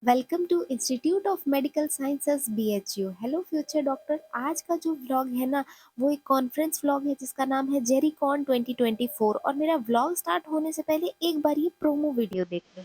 Welcome to institute of medical sciences BHU। Hello future doctor. आज का जो vlog है ना, वो एक कॉन्फ्रेंस व्लॉग है जिसका नाम है जेरीकॉन 2024। और मेरा व्लॉग स्टार्ट होने से पहले एक बार ये प्रोमो वीडियो देख लो।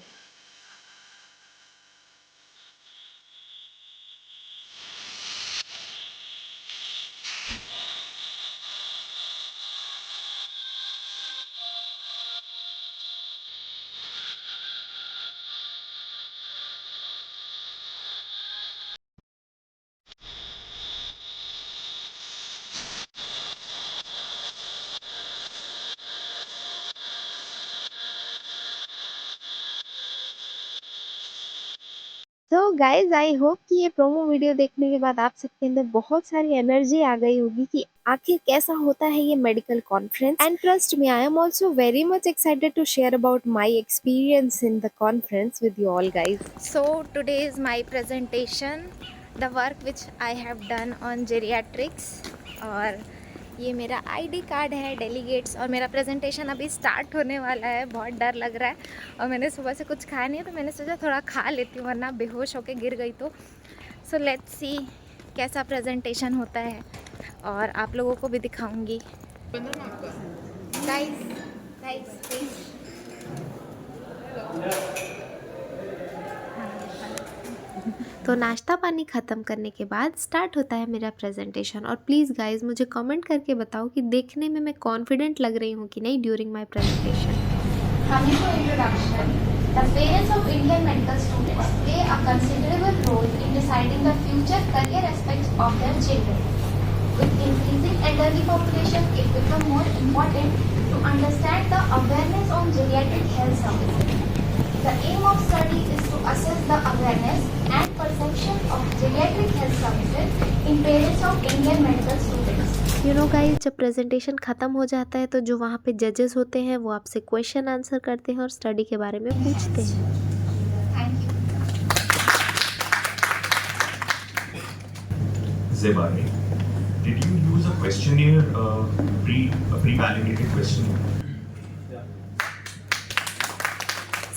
तो गाइज, आई होप कि ये प्रोमो वीडियो देखने के बाद आप सबके अंदर बहुत सारी एनर्जी आ गई होगी कि आखिर कैसा होता है ये medical conference. And trust me, I am also very much excited to share about my experience in the conference with you all guys. So today is my presentation, the work which I have done on geriatrics। और ये मेरा ID card है delegates. और मेरा presentation अभी start होने वाला है। बहुत डर लग रहा है और मैंने सुबह से कुछ खाया नहीं है, तो मैंने सोचा थोड़ा खा लेती हूँ वरना बेहोश होके गिर गई तो। सो लेट्स सी कैसा प्रेजेंटेशन होता है और आप लोगों को भी दिखाऊंगी। Guys guys please. तो नाश्ता पानी ख़त्म करने के बाद स्टार्ट होता है मेरा प्रेजेंटेशन। और प्लीज़ गाइज, मुझे कमेंट करके बताओ कि देखने में मैं कॉन्फिडेंट लग रही हूँ कि नहीं during my presentation. Coming to introduction, the parents of Indian medical students play a considerable role in deciding the future career aspects of their children. With increasing elderly population, it becomes more important to understand the awareness on geriatric health services. The aim of study is to assess the awareness and perception of geriatric health services in parents of Indian medical students. You know guys, जब presentation ख़त्म हो जाता है तो जो वहाँ पे जजेस होते हैं वो आपसे क्वेश्चन आंसर करते हैं और स्टडी के बारे में पूछते हैं। Thank you. Zebani, did you use a questionnaire, a pre-validated questionnaire?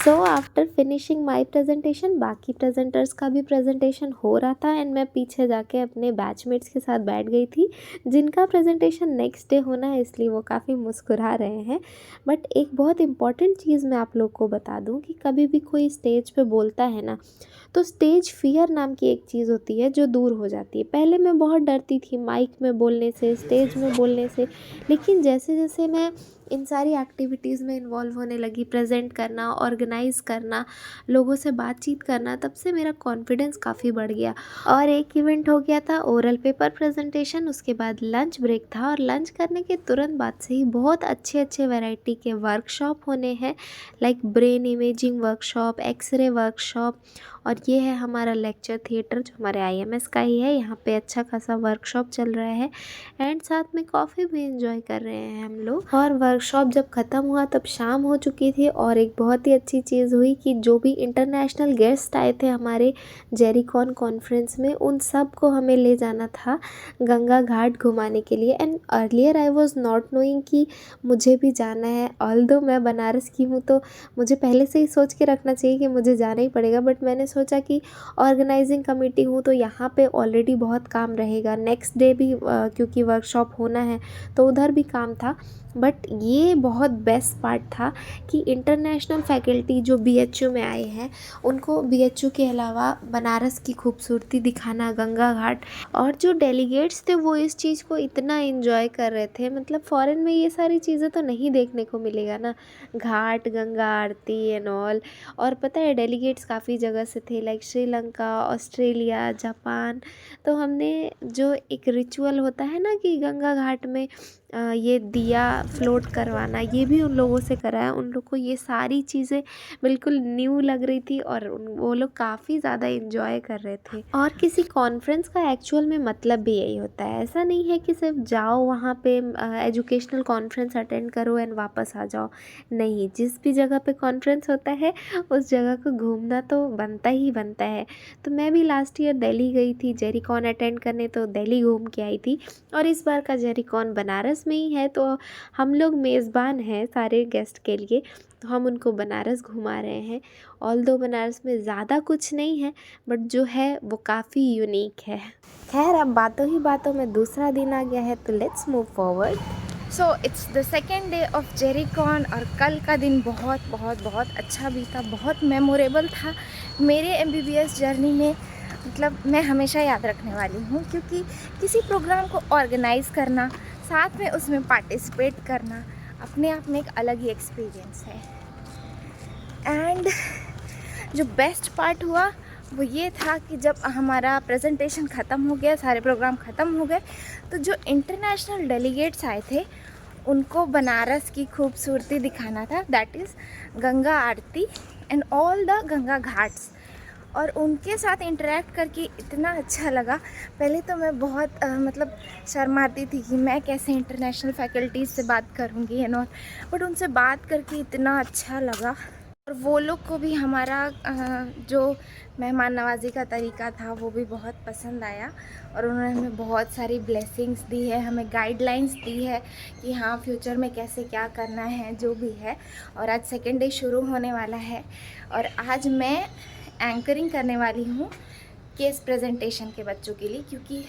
So after finishing my presentation, बाकी प्रेजेंटर्स का भी प्रेजेंटेशन हो रहा था एंड मैं पीछे जाके अपने बैचमेट्स के साथ बैठ गई थी जिनका प्रेजेंटेशन नेक्स्ट डे होना है, इसलिए वो काफ़ी मुस्कुरा रहे हैं। बट एक बहुत इम्पॉर्टेंट चीज़ मैं आप लोग को बता दूं कि कभी भी कोई स्टेज पे बोलता है ना, तो स्टेज फियर नाम की एक चीज़ होती है जो दूर हो जाती है। पहले मैं बहुत डरती थी माइक में बोलने से, स्टेज में बोलने से, लेकिन जैसे जैसे मैं इन सारी एक्टिविटीज़ में इन्वॉल्व होने लगी, प्रेजेंट करना, ऑर्गेनाइज़ करना, लोगों से बातचीत करना, तब से मेरा कॉन्फिडेंस काफ़ी बढ़ गया। और एक इवेंट हो गया था ओरल पेपर प्रेजेंटेशन, उसके बाद लंच ब्रेक था और लंच करने के तुरंत बाद से ही बहुत अच्छे अच्छे वैरायटी के वर्कशॉप होने हैं, like brain imaging workshop, x-ray workshop. और ये है हमारा लेक्चर थिएटर जो हमारे IMS का ही है। यहाँ पे अच्छा खासा वर्कशॉप चल रहा है एंड साथ में कॉफ़ी भी इंजॉय कर रहे हैं हम लोग। और वर्कशॉप जब ख़त्म हुआ तब शाम हो चुकी थी और एक बहुत ही अच्छी चीज़ हुई कि जो भी इंटरनेशनल गेस्ट आए थे हमारे जेरीकॉन कॉन्फ्रेंस में, उन सब को हमें ले जाना था गंगा घाट घुमाने के लिए। And earlier I was not knowing कि मुझे भी जाना है। ऑल्दो मैं बनारस की हूँ तो मुझे पहले से ही सोच के रखना चाहिए कि मुझे जाना ही पड़ेगा, बट मैंने सोचा कि ऑर्गेनाइजिंग कमेटी हूँ तो यहाँ पे ऑलरेडी बहुत काम रहेगा, नेक्स्ट डे भी क्योंकि वर्कशॉप होना है तो उधर भी काम था। बट ये बहुत बेस्ट पार्ट था कि इंटरनेशनल फैकल्टी जो BHU में आए हैं उनको BHU के अलावा बनारस की खूबसूरती दिखाना, गंगा घाट। और जो डेलीगेट्स थे वो इस चीज़ को इतना एंजॉय कर रहे थे, मतलब फ़ॉरेन में ये सारी चीज़ें तो नहीं देखने को मिलेगा ना, घाट, गंगा आरती एंड ऑल। और पता है डेलीगेट्स काफ़ी जगह से थे, लाइक श्रीलंका, ऑस्ट्रेलिया, जापान। तो हमने जो एक रिचुअल होता है ना कि गंगा घाट में ये दिया फ्लोट करवाना, ये भी उन लोगों से कराया। उन लोग को ये सारी चीज़ें बिल्कुल न्यू लग रही थी और वो लोग काफ़ी ज़्यादा इन्जॉय कर रहे थे। और किसी कॉन्फ्रेंस का एक्चुअल में मतलब भी यही होता है। ऐसा नहीं है कि सिर्फ जाओ वहाँ पे एजुकेशनल कॉन्फ्रेंस अटेंड करो एंड वापस आ जाओ। नहीं, जिस भी जगह पे कॉन्फ्रेंस होता है उस जगह को घूमना तो बनता ही बनता है। तो मैं भी लास्ट ईयर दिल्ली गई थी जेरीकॉन अटेंड करने, तो दिल्ली घूम के आई थी। और इस बार का जेरीकॉन बनारस में ही है, तो हम लोग मेज़बान हैं सारे गेस्ट के लिए। तो हम उनको बनारस घुमा रहे हैं। ऑल्दो बनारस में ज़्यादा कुछ नहीं है, बट जो है वो काफ़ी यूनिक है। खैर, अब बातों ही बातों में दूसरा दिन आ गया है, तो let's move forward. So it's the second day of Jericon और कल का दिन बहुत बहुत बहुत अच्छा बीता, बहुत मेमोरेबल था मेरे MBBS जर्नी में। मतलब मैं हमेशा याद रखने वाली हूँ, क्योंकि किसी प्रोग्राम को ऑर्गेनाइज़ करना, साथ में उसमें पार्टिसिपेट करना अपने आप में एक अलग ही एक्सपीरियंस है। एंड जो बेस्ट पार्ट हुआ वो ये था कि जब हमारा प्रेजेंटेशन ख़त्म हो गया, सारे प्रोग्राम ख़त्म हो गए, तो जो इंटरनेशनल डेलीगेट्स आए थे उनको बनारस की खूबसूरती दिखाना था, that is Ganga Aarti and all the Ganga Ghats. और उनके साथ इंटरेक्ट करके इतना अच्छा लगा। पहले तो मैं बहुत मतलब शर्माती थी कि मैं कैसे इंटरनेशनल फैकल्टीज़ से बात करूँगी एंड ऑल, बट उनसे बात करके इतना अच्छा लगा। और वो लोग को भी हमारा जो मेहमान नवाजी का तरीका था वो भी बहुत पसंद आया, और उन्होंने हमें बहुत सारी ब्लेसिंग्स दी है, हमें गाइडलाइंस दी है कि हाँ फ्यूचर में कैसे क्या करना है, जो भी है। और आज सेकेंड डे शुरू होने वाला है, और आज मैं एंकरिंग करने वाली हूँ केस प्रेजेंटेशन के बच्चों के लिए, क्योंकि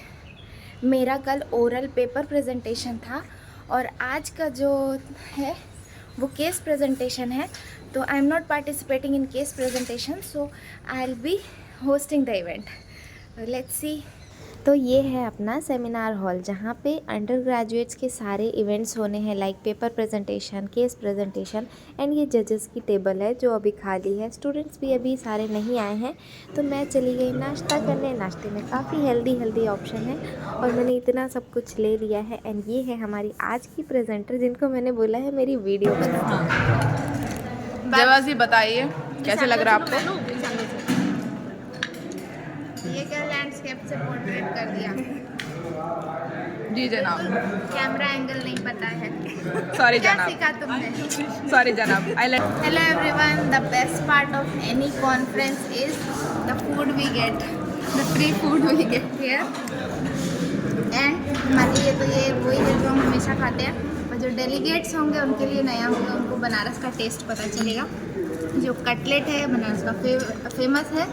मेरा कल ओरल पेपर प्रेजेंटेशन था और आज का जो है वो केस प्रेजेंटेशन है। तो I am not participating in case presentation, so I will be hosting the event. Let's see. तो ये है अपना सेमिनार हॉल, जहाँ पे अंडर ग्रेजुएट्स के सारे इवेंट्स होने हैं, like paper presentation, case presentation, and ये जजेस की टेबल है जो अभी खाली है। स्टूडेंट्स भी अभी सारे नहीं आए हैं, तो मैं चली गई नाश्ता करने। नाश्ते में काफ़ी हेल्दी ऑप्शन है, और मैंने इतना सब कुछ ले लिया है। एंड ये है हमारी आज की प्रेजेंटर, जिनको मैंने बोला है मेरी वीडियो बना। जरा सी बताइए कैसे लग रहा है आपको? ये क्या लैंडस्केप से पोर्ट्रेट कर दिया? जी जनाब। कैमरा एंगल नहीं पता है। सॉरी क्या जनाब। सीखा तुमने? सॉरी जनाब। Hello everyone, the best part of any conference is the food we get, the free food we get here. And हमारे लिए तो ये वही है जो हम हमेशा खाते हैं, और जो डेलीगेट्स होंगे उनके लिए नया होगा, उनको बनारस का टेस्ट पता चलेगा। जो कटलेट है बनारस का फेमस है।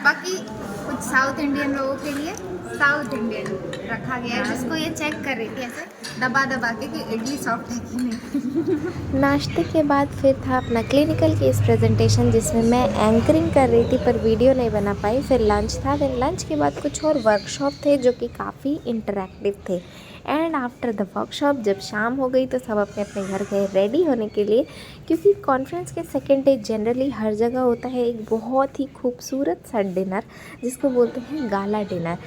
बाकी कुछ साउथ इंडियन लोगों के लिए साउथ इंडियन रखा गया है, जिसको ये चेक कर रही थी ऐसे दबा के कि इडली सॉफ्ट है कि नहीं। नाश्ते के बाद फिर था अपना क्लिनिकल केस प्रेजेंटेशन, जिसमें मैं एंकरिंग कर रही थी पर वीडियो नहीं बना पाई। फिर लंच था, फिर लंच के बाद कुछ और वर्कशॉप थे जो कि काफ़ी इंटरेक्टिव थे। एंड आफ्टर द वर्कशॉप जब शाम हो गई तो सब अपने अपने घर गए रेडी होने के लिए, क्योंकि कॉन्फ्रेंस के सेकेंड डे जनरली हर जगह होता है एक बहुत ही खूबसूरत सा डिनर, जिसको बोलते हैं गाला डिनर।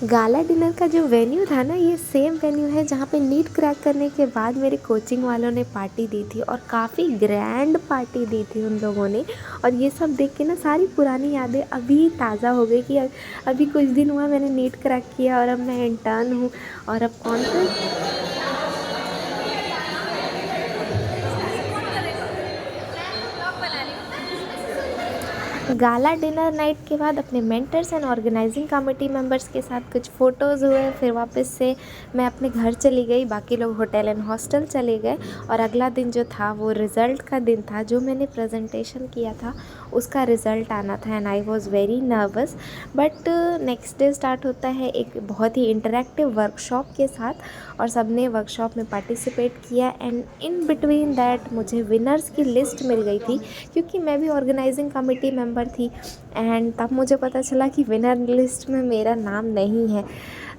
गाला डिनर का जो वेन्यू था ना, ये सेम वेन्यू है जहाँ पे नीट क्रैक करने के बाद मेरे कोचिंग वालों ने पार्टी दी थी, और काफ़ी ग्रैंड पार्टी दी थी उन लोगों ने। और ये सब देख के ना सारी पुरानी यादें अभी ताज़ा हो गई कि अभी कुछ दिन हुआ मैंने नीट क्रैक किया, और अब मैं इंटर्न हूँ, और अब कॉन्फ्रेंस। गाला डिनर नाइट के बाद अपने mentors and organising committee members के साथ कुछ फ़ोटोज़ हुए। फिर वापस से मैं अपने घर चली गई, बाकी लोग होटल एंड हॉस्टल चले गए। और अगला दिन जो था वो रिज़ल्ट का दिन था। जो मैंने प्रेजेंटेशन किया था उसका रिज़ल्ट आना था, and I was very nervous. But next day start होता है एक बहुत ही इंटरेक्टिव वर्कशॉप के साथ, और सब ने वर्कशॉप में पार्टिसिपेट किया। एंड इन बिटवीन दैट मुझे विनर्स की लिस्ट मिल गई थी, क्योंकि मैं भी ऑर्गेनाइजिंग कमेटी मेंबर थी। एंड तब मुझे पता चला कि विनर लिस्ट में मेरा नाम नहीं है,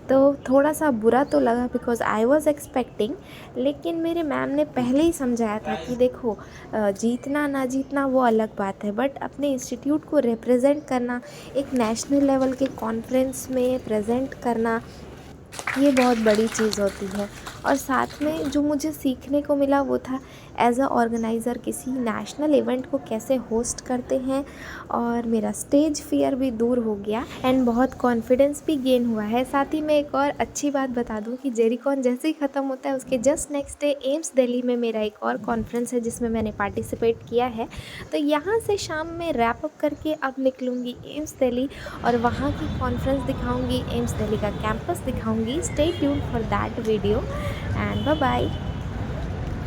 तो थोड़ा सा बुरा तो लगा, बिकॉज़ आई वॉज़ एक्सपेक्टिंग। लेकिन मेरे मैम ने पहले ही समझाया था कि देखो, जीतना ना जीतना वो अलग बात है, बट अपने इंस्टीट्यूट को रिप्रेजेंट करना, एक नेशनल लेवल के कॉन्फ्रेंस में प्रेजेंट करना, ये बहुत बड़ी चीज़ होती है। और साथ में जो मुझे सीखने को मिला वो था एज अ ऑर्गेनाइज़र किसी नेशनल इवेंट को कैसे होस्ट करते हैं, और मेरा स्टेज फियर भी दूर हो गया एंड बहुत कॉन्फिडेंस भी गेन हुआ है। साथ ही मैं एक और अच्छी बात बता दूं कि जेरिकॉन जैसे ही ख़त्म होता है उसके just next day AIIMS Delhi में मेरा एक और कॉन्फ्रेंस है जिसमें मैंने पार्टिसिपेट किया है। तो यहाँ से शाम में रैप अप करके अब निकलूँगी एम्स दिल्ली और वहाँ की कॉन्फ्रेंस दिखाऊँगी, एम्स दिल्ली का कैंपस दिखाऊँगी। Stay tuned for that video and bye bye.